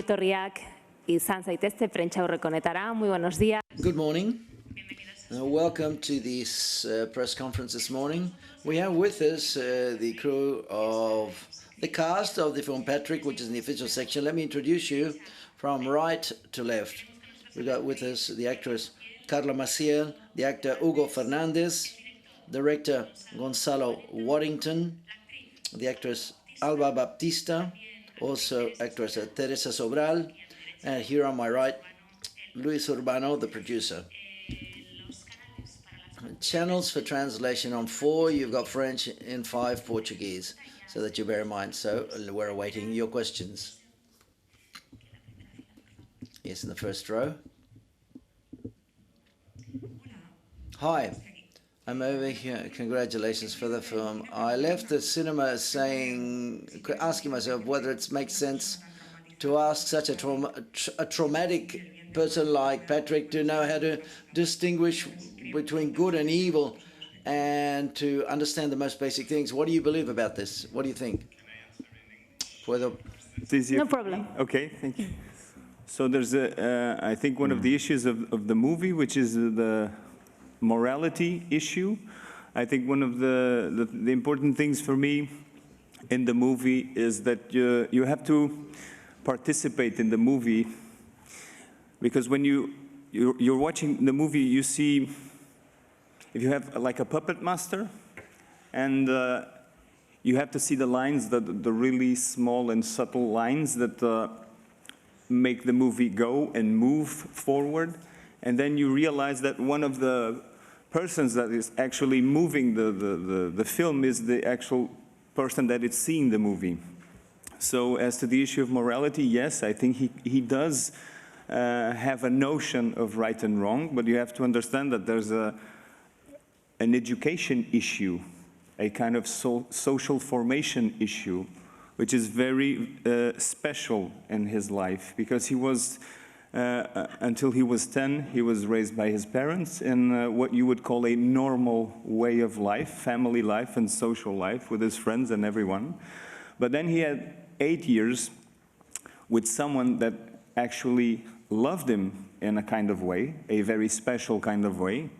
etorriak izan zaitezte Prentsaurreko honetara. Muy buenos días. Good morning. Welcome to this press conference this morning. We have with us the crew of the cast of the film Patrick, which is in the official section. Let me introduce you from right to left. We've got with us the actress Carla Maciel, the actor Hugo Fernandez, director Gonzalo Waddington, the actress Alba Baptista, also actress Teresa Sobral, and here on my right, Luis Urbano, the producer. Channels for translation on 4, you've got French in 5, Portuguese, so that you bear in mind. So we're awaiting your questions. Yes, in the first row. Hi, I'm over here. Congratulations for the film. I left the cinema asking myself whether it makes sense to ask such a traumatic person like Patrick to know how to distinguish between good and evil and to understand the most basic things. What do you believe about this? What do you think? No problem. Okay, thank you. So there's I think one of the issues of the movie, which is the morality issue. I think one of the important things for me in the movie is that you have to participate in the movie, because when you're watching the movie, you see, if you have like a puppet master, and you have to see the lines, the really small and subtle lines that make the movie go and move forward, and then you realize that one of the persons that is actually moving the film is the actual person that is seeing the movie. So as to the issue of morality, yes, I think he does have a notion of right and wrong, but you have to understand that there's an education issue, a kind of social formation issue, which is very special in his life, because he was, until he was 10, he was raised by his parents in what you would call a normal way of life, family life and social life with his friends and everyone. But then he had 8 years with someone that actually loved him in a kind of way, a very special kind of way.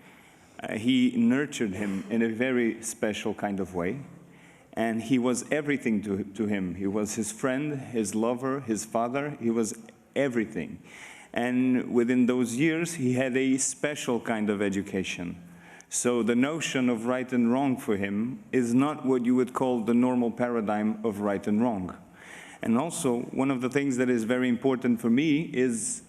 He nurtured him in a very special kind of way. And he was everything to him. He was his friend, his lover, his father. He was everything. And within those years, he had a special kind of education. So the notion of right and wrong for him is not what you would call the normal paradigm of right and wrong. And also, one of the things that is very important for me is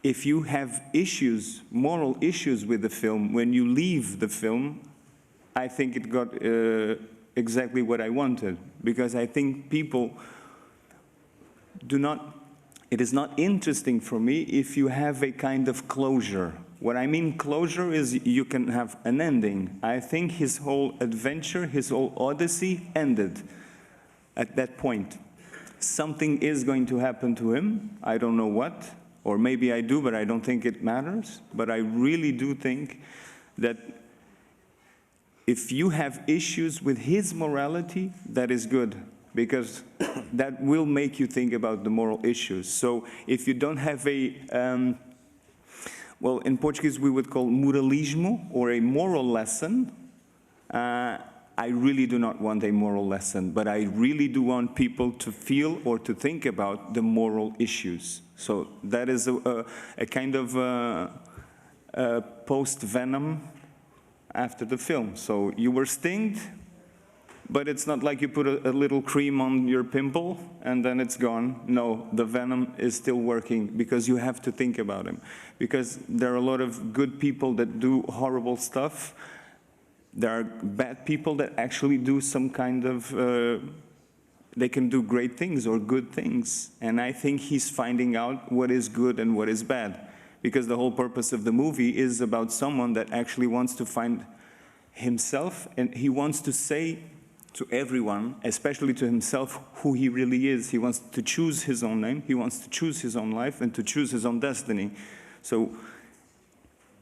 if you have issues, moral issues with the film, when you leave the film, I think it got exactly what I wanted. Because I think people do not, it is not interesting for me if you have a kind of closure. What I mean closure is you can have an ending. I think his whole adventure, his whole odyssey ended at that point. Something is going to happen to him. I don't know what, or maybe I do, but I don't think it matters. But I really do think that if you have issues with his morality, that is good, because that will make you think about the moral issues. So if you don't have a, well, in Portuguese we would call moralismo, or a moral lesson, I really do not want a moral lesson, but I really do want people to feel or to think about the moral issues. So that is a kind of post-venom after the film. So you were stinged, but it's not like you put a little cream on your pimple and then it's gone. No, the venom is still working, because you have to think about him. Because there are a lot of good people that do horrible stuff. There are bad people that actually do some kind of, they can do great things or good things. And I think he's finding out what is good and what is bad. Because the whole purpose of the movie is about someone that actually wants to find himself, and he wants to say to everyone, especially to himself, who he really is. He wants to choose his own name, he wants to choose his own life, and to choose his own destiny. So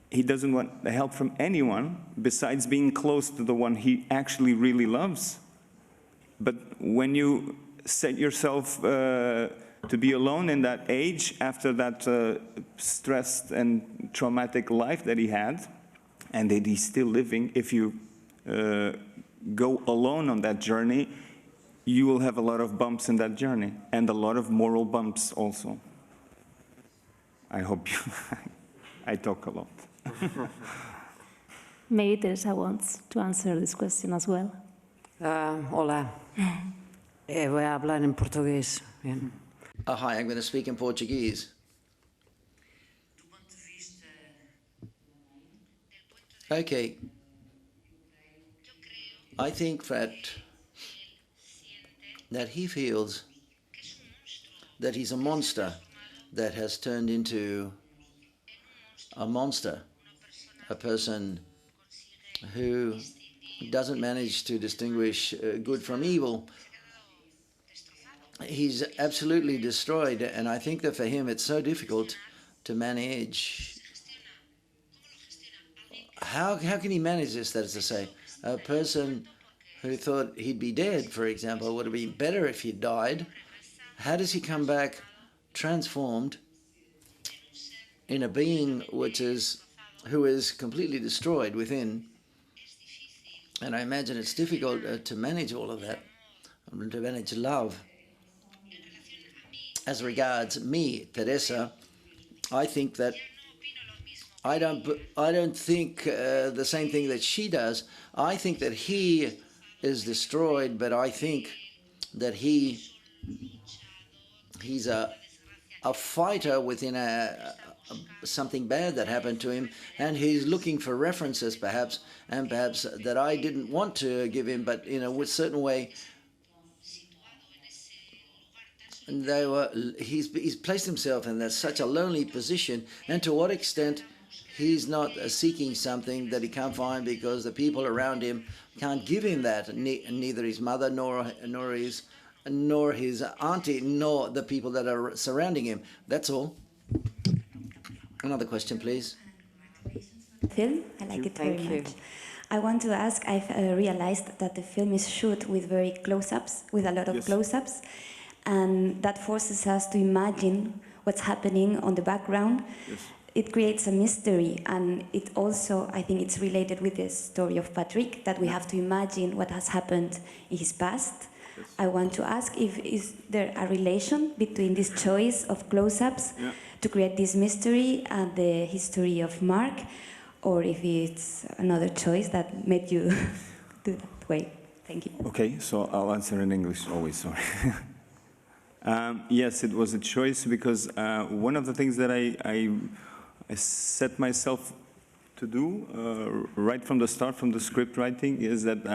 he doesn't want the help from anyone besides being close to the one he actually really loves. But when you set yourself to be alone in that age after that stressed and traumatic life that he had, and that he's still living. If you go alone on that journey, you will have a lot of bumps in that journey, and a lot of moral bumps also. I hope you, I talk a lot. Maybe Teresa wants to answer this question as well. Hola. Voy a hablar en portugués. Bien. Hi, I'm going to speak in Portuguese. Okay. I think that he feels that he's a monster that has turned into a monster, a person who doesn't manage to distinguish good from evil. He's absolutely destroyed, and I think that for him it's so difficult to manage. How can he manage this, that is to say? A person who thought he'd be dead, for example, would have been better if he died. How does he come back transformed in a being who is completely destroyed within? And I imagine it's difficult to manage all of that, to manage love. As regards me, Teresa, I think that I don't think the same thing that she does. I think that he is destroyed, but I think that he's a fighter within something bad that happened to him, and he's looking for references, perhaps that I didn't want to give him, but in a certain way. He's placed himself in such a lonely position, and to what extent he's not seeking something that he can't find because the people around him can't give him that, neither his mother nor his auntie, nor the people that are surrounding him. That's all. Another question, please. Film, I like it very Thank you. much. I want to ask, I've realized that the film is shot with very close-ups, with a lot of close-ups, and that forces us to imagine what's happening on the background. Yes. It creates a mystery, and it also, I think it's related with the story of Patrick, that we have to imagine what has happened in his past. Yes. I want to ask is there a relation between this choice of close-ups to create this mystery and the history of Mark, or if it's another choice that made you do that way? Thank you. Okay, so I'll answer in English always, sorry. Yes, it was a choice because one of the things that I set myself to do right from the start, from the script writing, is that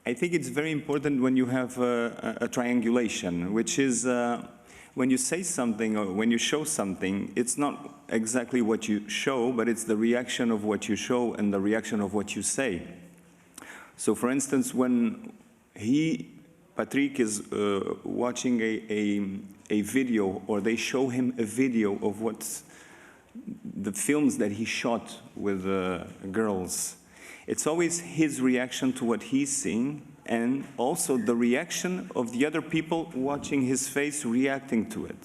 I think it's very important when you have a triangulation, which is when you say something or when you show something, it's not exactly what you show, but it's the reaction of what you show and the reaction of what you say. So for instance, when Patrick is watching a video, or they show him a video of what's the films that he shot with girls, it's always his reaction to what he's seeing, and also the reaction of the other people watching his face, reacting to it.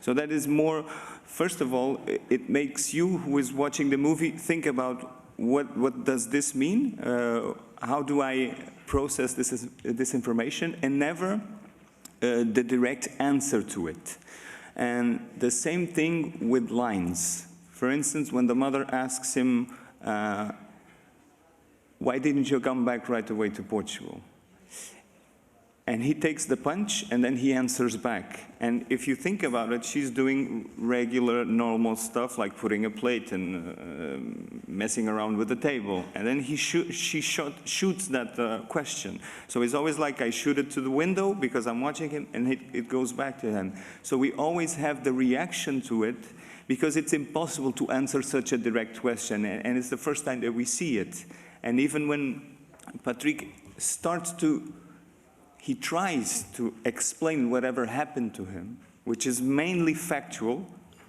So that is more, first of all, it makes you who is watching the movie think about what does this mean? How do I process this information? And never the direct answer to it. And the same thing with lines. For instance, when the mother asks him, why didn't you come back right away to Portugal? And he takes the punch, and then he answers back. And if you think about it, she's doing regular, normal stuff, like putting a plate and messing around with the table. And then she shoots that question. So it's always like, I shoot it to the window because I'm watching him, and it goes back to him. So we always have the reaction to it, because it's impossible to answer such a direct question. And it's the first time that we see it. And even when Patrick starts to, he tries to explain whatever happened to him, which is mainly factual.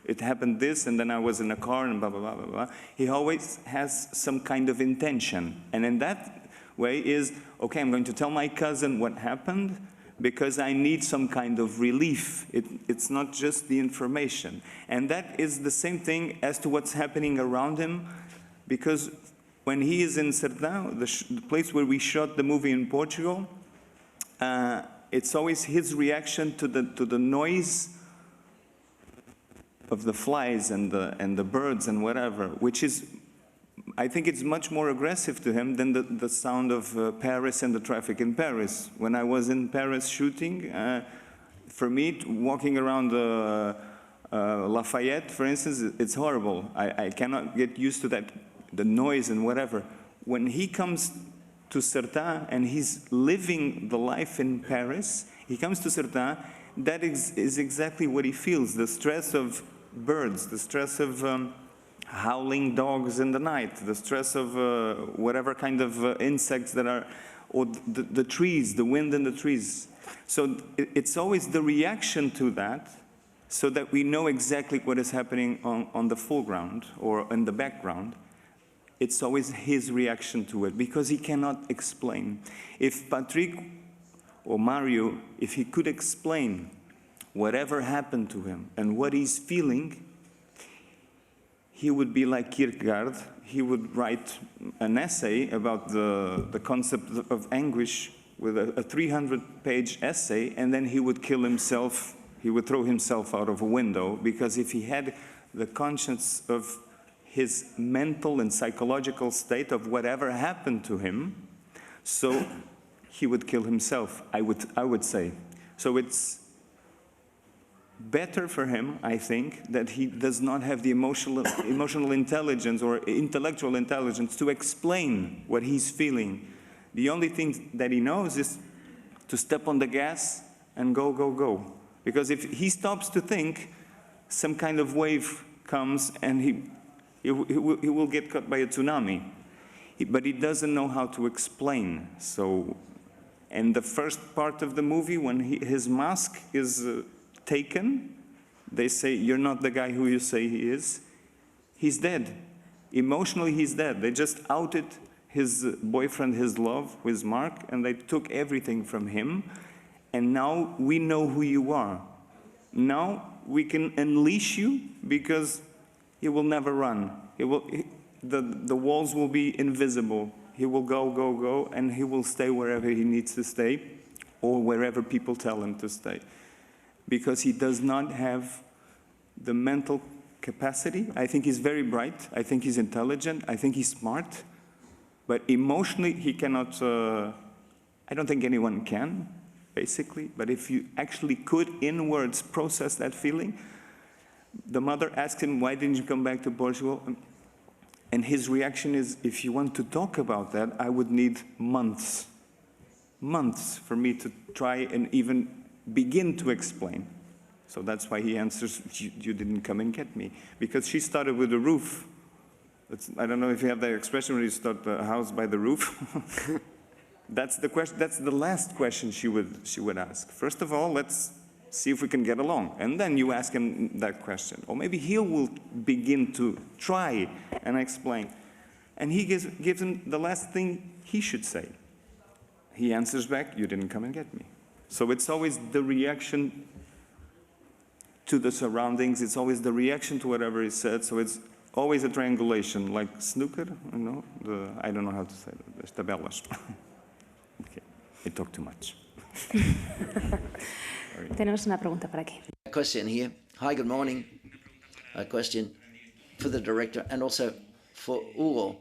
It happened this, and then I was in a car, and blah, blah, blah, blah, blah. He always has some kind of intention. And in that way is, okay, I'm going to tell my cousin what happened, because I need some kind of relief. It's not just the information. And that is the same thing as to what's happening around him, because when he is in Cerdá, the place where we shot the movie in Portugal, it's always his reaction to the noise of the flies and the birds and whatever, which is, I think it's much more aggressive to him than the sound of Paris and the traffic in Paris. When I was in Paris shooting, for me, walking around Lafayette, for instance, it's horrible. I cannot get used to that, the noise and whatever. When he comes to Cerdá and he's living the life in Paris, he comes to Cerdá, that is exactly what he feels, the stress of birds, the stress of howling dogs in the night, the stress of whatever kind of insects that are, or the trees, the wind in the trees. So it's always the reaction to that, so that we know exactly what is happening on the foreground or in the background. It's always his reaction to it, because he cannot explain. If Patrick or Mario, if he could explain whatever happened to him and what he's feeling, he would be like Kierkegaard. He would write an essay about the concept of anguish with a 300-page essay, and then he would kill himself. He would throw himself out of a window, because if he had the conscience of his mental and psychological state of whatever happened to him, so he would kill himself, I would say. So it's better for him, I think, that he does not have the emotional intelligence or intellectual intelligence to explain what he's feeling. The only thing that he knows is to step on the gas and go, go, go. Because if he stops to think, some kind of wave comes and he will get caught by a tsunami. But he doesn't know how to explain. So, and the first part of the movie, when his mask is taken, they say, "You're not the guy who you say he is." He's dead. Emotionally, he's dead. They just outed his boyfriend, his love, with Mark, and they took everything from him. And now we know who you are. Now we can unleash you, because he will never run. The walls will be invisible. He will go, go, go, and he will stay wherever he needs to stay, or wherever people tell him to stay. Because he does not have the mental capacity. I think he's very bright. I think he's intelligent. I think he's smart. But emotionally, he cannot, I don't think anyone can, basically. But if you actually could, in words, process that feeling. The mother asked him, "Why didn't you come back to Portugal?" And his reaction is, "If you want to talk about that, I would need months. Months for me to try and even begin to explain." So that's why he answers, you didn't come and get me. Because she started with the roof. I don't know if you have that expression when you start the house by the roof. That's the question. That's the last question she would ask. First of all, let's see if we can get along. And then you ask him that question. Or maybe he will begin to try and explain. And he gives him the last thing he should say. He answers back, "You didn't come and get me." So it's always the reaction to the surroundings. It's always the reaction to whatever is said. So it's always a triangulation, like snooker, you know? I don't know how to say that. There's tabelas. Okay, I talk too much. Tenemos una pregunta por aquí. A question here. Hi, good morning. A question for the director and also for Hugo.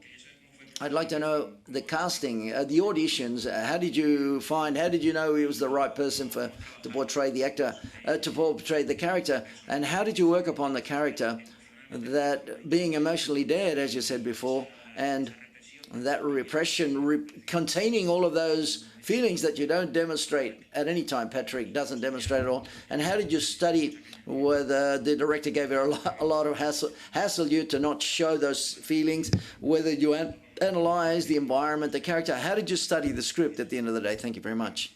I'd like to know the casting, the auditions. How did you know he was the right person to portray the actor, to portray the character? And how did you work upon the character that being emotionally dead, as you said before, and that repression, containing all of those feelings that you don't demonstrate at any time? Patrick doesn't demonstrate at all. And how did you study whether the director gave you a lot of hassle you to not show those feelings, whether you analyze the environment, the character? How did you study the script at the end of the day? Thank you very much.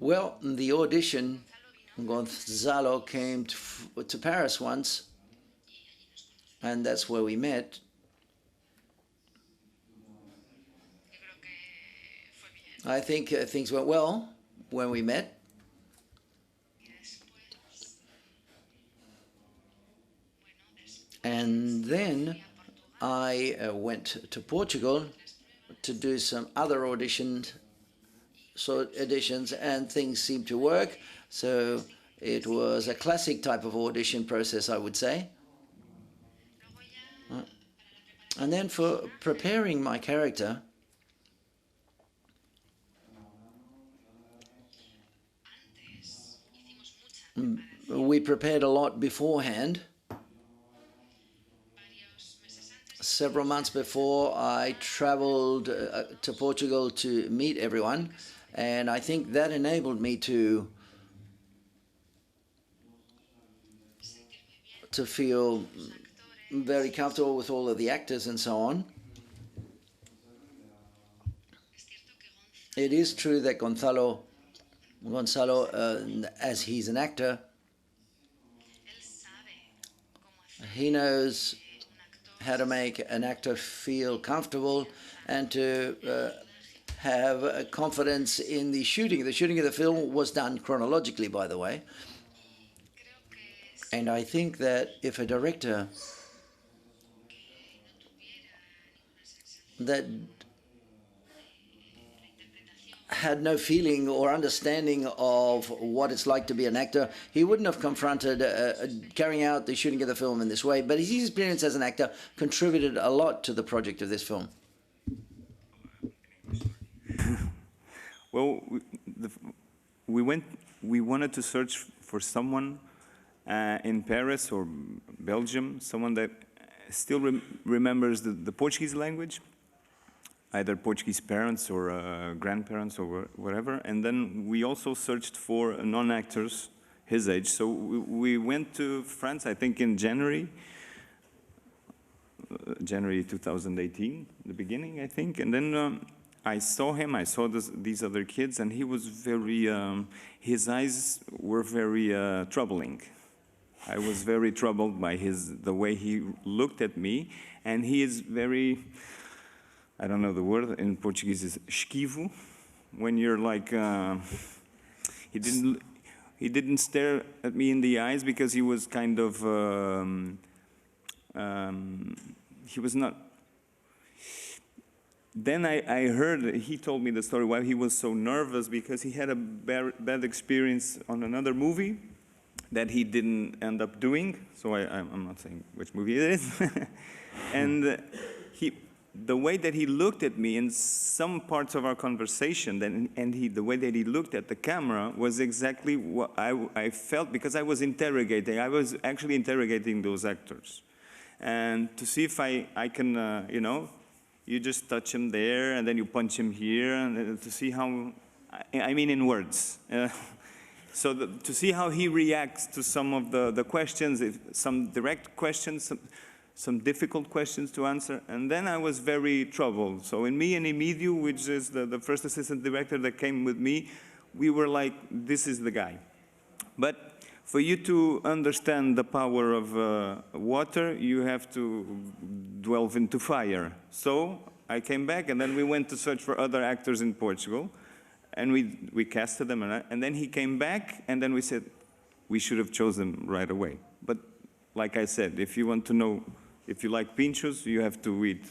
Well, the audition Gonzalo came to Paris once, and that's where we met. I think things went well when we met. And then I went to Portugal to do some other auditions, and things seemed to work. So it was a classic type of audition process, I would say. And then for preparing my character, we prepared a lot beforehand. Several months before, I traveled to Portugal to meet everyone, and I think that enabled me to feel very comfortable with all of the actors and so on. It is true that Gonzalo, as he's an actor, he knows how to make an actor feel comfortable and to have a confidence in the shooting. The shooting of the film was done chronologically, by the way. And I think that if a director that had no feeling or understanding of what it's like to be an actor, he wouldn't have confronted carrying out the shooting of the film in this way. But his experience as an actor contributed a lot to the project of this film. Well, we wanted to search for someone in Paris or Belgium, someone that still remembers the Portuguese language, either Portuguese parents or grandparents or whatever. And then we also searched for non-actors his age. So we went to France, I think in January 2018, the beginning, I think. And then I saw him, I saw these other kids, and he was very, his eyes were very troubling. I was very troubled by the way he looked at me, and he is very, I don't know the word, in Portuguese is esquivo, when you're like, he didn't stare at me in the eyes because he was kind of, he was not. Then I heard, he told me the story why he was so nervous, because he had a bad experience on another movie that he didn't end up doing. So I'm not saying which movie it is. And the way that he looked at me in some parts of our conversation, the way that he looked at the camera was exactly what I felt, because I was interrogating. I was actually interrogating those actors. And to see if I can, you know, you just touch him there, and then you punch him here, and to see how, I mean in words. So to see how he reacts to some of the questions, some direct questions, some difficult questions to answer, and then I was very troubled. So in me and Emilio, which is the first assistant director that came with me, we were like, this is the guy. But for you to understand the power of water, you have to delve into fire. So I came back, and then we went to search for other actors in Portugal, and we casted them, and then he came back, and then we said, we should have chosen him right away. But like I said, if you want to know if you like pinchos, you have to eat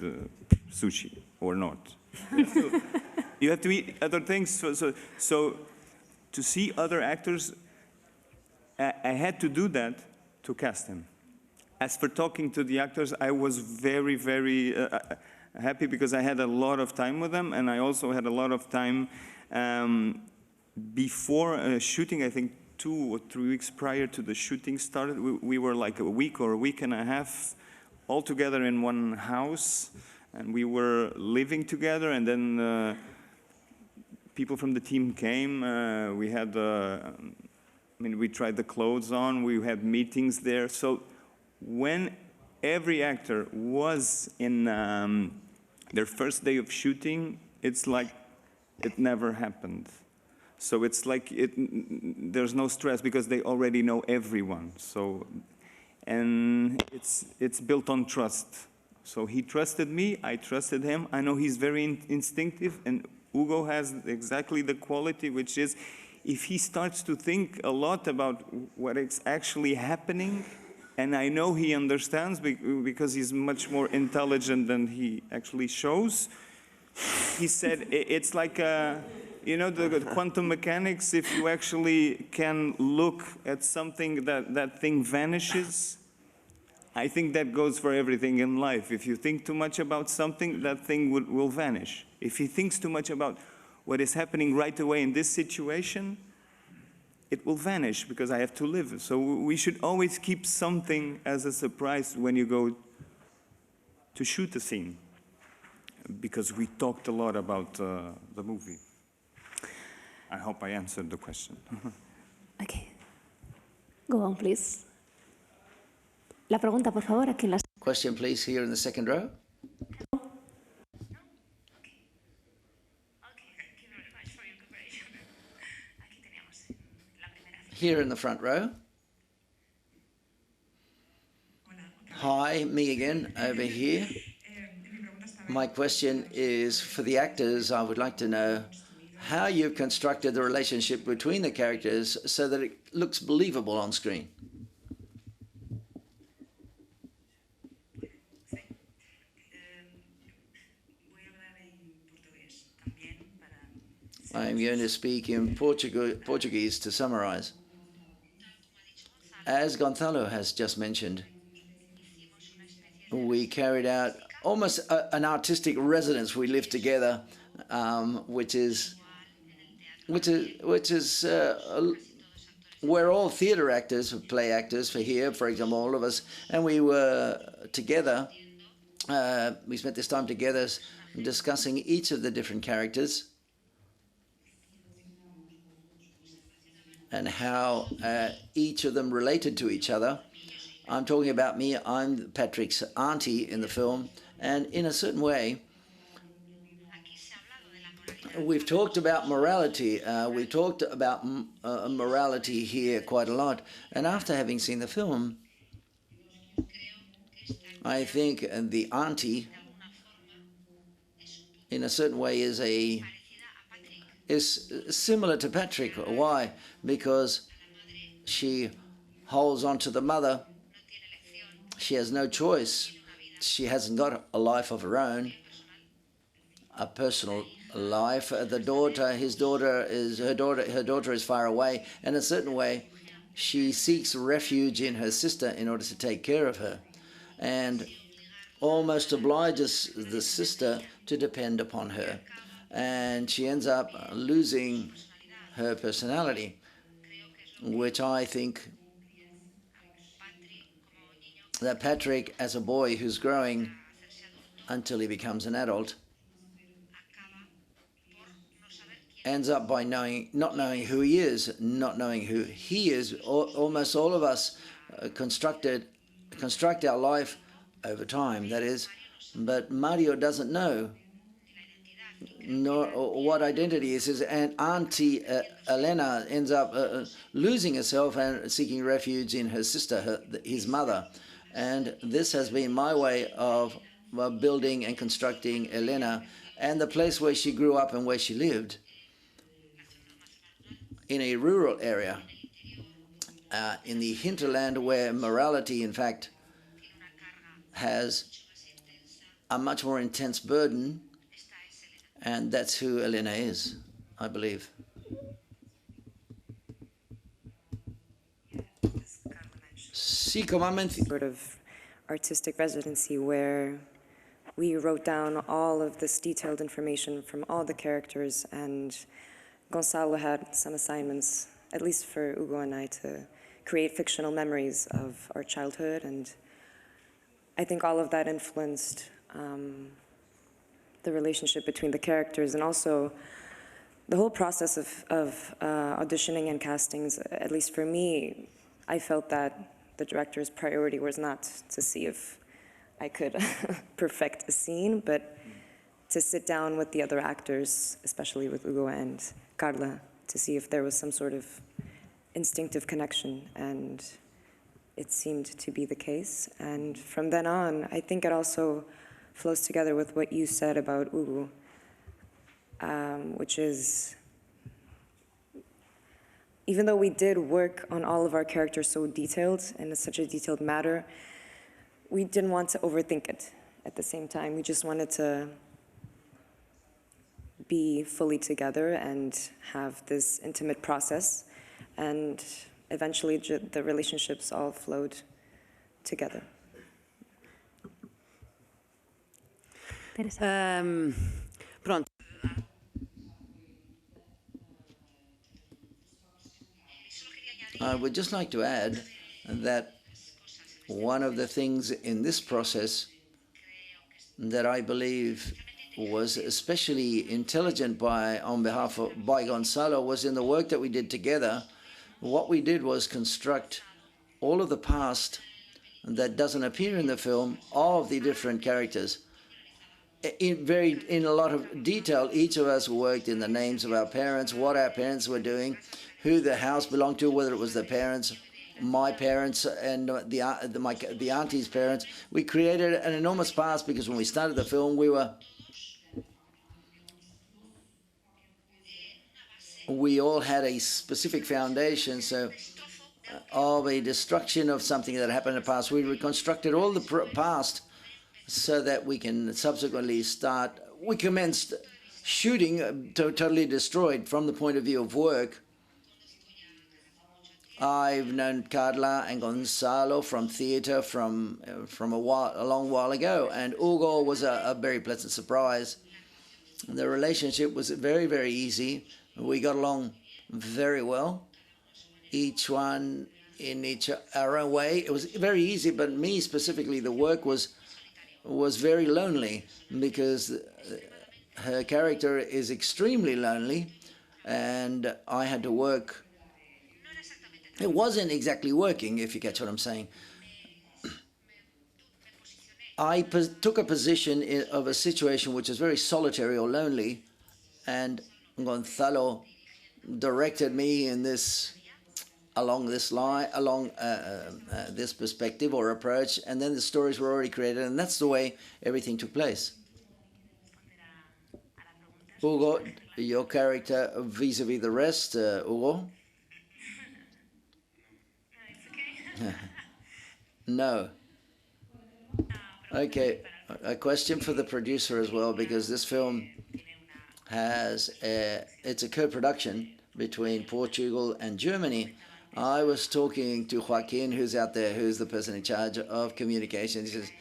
sushi, or not. You have to eat other things. So to see other actors, I had to do that to cast him. As for talking to the actors, I was very, very happy, because I had a lot of time with them, and I also had a lot of time before shooting. I think 2 or 3 weeks prior to the shooting started, we were like a week or a week and a half all together in one house, and we were living together, and then people from the team came. We had, we tried the clothes on, we had meetings there. So when every actor was in their first day of shooting, it's like it never happened. So it's like there's no stress because they already know everyone. So, and it's built on trust. So he trusted me, I trusted him. I know he's very instinctive, and Hugo has exactly the quality, which is if he starts to think a lot about what is actually happening, and I know he understands because he's much more intelligent than he actually shows. He said it's like you know, the quantum mechanics, if you actually can look at something, that thing vanishes. I think that goes for everything in life. If you think too much about something, that thing will vanish. If he thinks too much about what is happening right away in this situation, it will vanish because I have to live. So we should always keep something as a surprise when you go to shoot a scene, because we talked a lot about the movie. I hope I answered the question. Okay. Go on, please. La pregunta, por favor, aquí en la... Question, please, here in the second row. Here in the front row. Hi, me again, over here. My question is for the actors. I would like to know how you've constructed the relationship between the characters so that it looks believable on screen. I'm going to speak in Portuguese to summarize. As Gonzalo has just mentioned, we carried out almost an artistic residence. We lived together, which is we're all theatre actors, play actors for here, for example, all of us, and we were together. We spent this time together discussing each of the different characters and how each of them related to each other. I'm talking about me. I'm Patrick's auntie in the film, and in a certain way, we've talked about morality. We talked about morality here quite a lot. And after having seen the film, I think the auntie, in a certain way, is similar to Patrick. Why? Because she holds on to the mother. She has no choice. She hasn't got a life of her own, a personal life. The daughter, her daughter is far away, and in a certain way, she seeks refuge in her sister in order to take care of her, and almost obliges the sister to depend upon her. And she ends up losing her personality, which I think that Patrick, as a boy who's growing until he becomes an adult, ends up by not knowing who he is, not knowing who he is. Almost all of us construct our life over time, that is, but Mario doesn't know what identity is, and Auntie Elena ends up losing herself and seeking refuge in her sister, his mother. And this has been my way of building and constructing Elena and the place where she grew up and where she lived, in a rural area, in the hinterland, where morality, in fact, has a much more intense burden. And that's who Elena is, I believe. Sort of artistic residency where we wrote down all of this detailed information from all the characters, and Gonzalo had some assignments, at least for Hugo and I, to create fictional memories of our childhood, and I think all of that influenced the relationship between the characters, and also the whole process of auditioning and castings. At least for me, I felt that the director's priority was not to see if I could perfect a scene, but to sit down with the other actors, especially with Hugo and Carla, to see if there was some sort of instinctive connection, and it seemed to be the case. And from then on, I think it also flows together with what you said about Ugu, which is, even though we did work on all of our characters so detailed and in such a detailed matter, we didn't want to overthink it at the same time. We just wanted to be fully together and have this intimate process. And eventually the relationships all flowed together. Teresa. Pronto. I would just like to add that one of the things in this process that I believe was especially intelligent on behalf of Gonzalo was in the work that we did together. What we did was construct all of the past that doesn't appear in the film, all of the different characters. In a lot of detail, each of us worked in the names of our parents, what our parents were doing, who the house belonged to, whether it was the parents, my parents, and the auntie's parents. We created an enormous past because when we started the film, we all had a specific foundation. So of a destruction of something that happened in the past, we reconstructed all the past so that we can subsequently we commenced shooting totally destroyed from the point of view of work. I've known Carla and Gonzalo from theatre from a long while ago, and Hugo was a very pleasant surprise. The relationship was very, very easy. We got along very well, each one in our own way. It was very easy, but me specifically, the work was very lonely because her character is extremely lonely, and I had to work. It wasn't exactly working, if you catch what I'm saying. I took a position of a situation which is very solitary or lonely, and Gonzalo directed me in along this line, along this perspective or approach, and then the stories were already created, and that's the way everything took place. Hugo, your character vis-a-vis the rest, Hugo? No. Okay, a question for the producer as well, because this film it's a co-production between Portugal and Germany. I was talking to Joaquin, who's out there, who's the person in charge of communication. He says,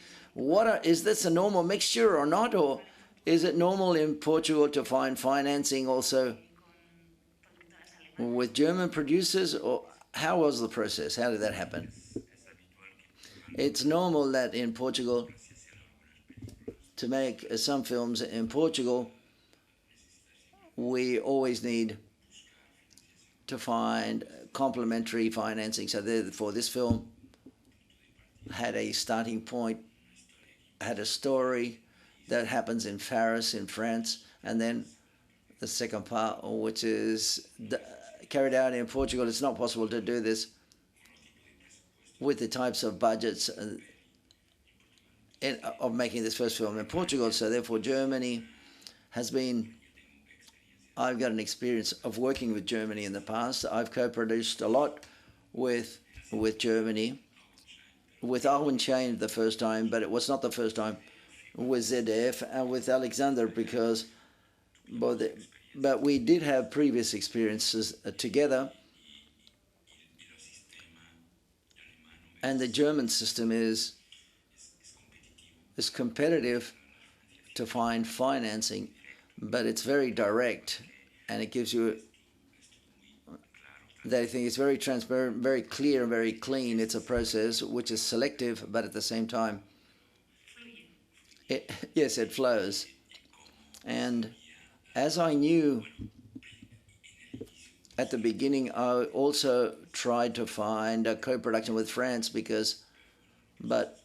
is this a normal mixture or not? Or is it normal in Portugal to find financing also with German producers? Or how was the process? How did that happen? It's normal that in Portugal, to make some films in Portugal, we always need to find complementary financing. So therefore, this film had a starting point, had a story that happens in Paris, in France, and then the second part, which is carried out in Portugal. It's not possible to do this with the types of budgets of making this first film in Portugal. So therefore, Germany has been. I've got an experience of working with Germany in the past. I've co-produced a lot with Germany, with Arwen Chain the first time, but it was not the first time with ZDF and with Alexander, because but we did have previous experiences together. And the German system is competitive to find financing, but it's very direct, and it gives you that I think it's very transparent, very clear, very clean. It's a process which is selective, but at the same time, yes, it flows. And as I knew at the beginning, I also tried to find a co-production with France but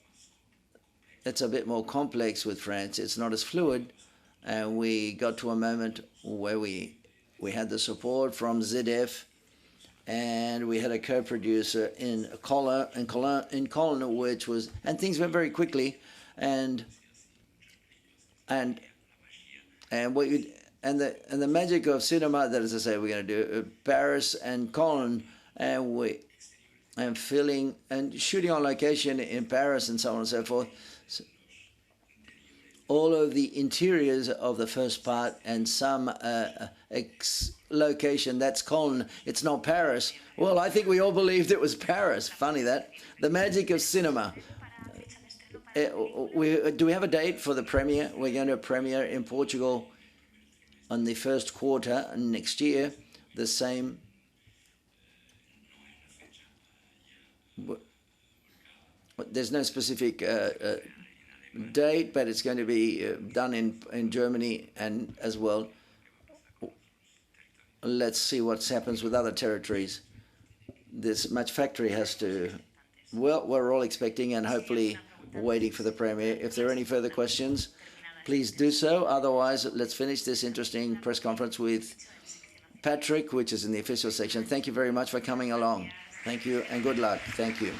it's a bit more complex with France. It's not as fluid. And we got to a moment where we We had the support from ZDF, and we had a co-producer in Cologne, which was, and things went very quickly, and what you and the magic of cinema, that is to say, we're going to do Paris and Cologne, and filling and shooting on location in Paris and so on and so forth. So all of the interiors of the first part and some location, that's Cologne, it's not Paris. Well, I think we all believed it was Paris. Funny that. The magic of cinema. Do we have a date for the premiere? We're going to premiere in Portugal on the first quarter next year. The same. There's no specific date, but it's going to be done in Germany and as well. Let's see what happens with other territories. This Match Factory has to, well, we're all expecting and hopefully waiting for the premiere. If there are any further questions, please do so. Otherwise, let's finish this interesting press conference with Patrick, which is in the official section. Thank you very much for coming along. Thank you and good luck. Thank you.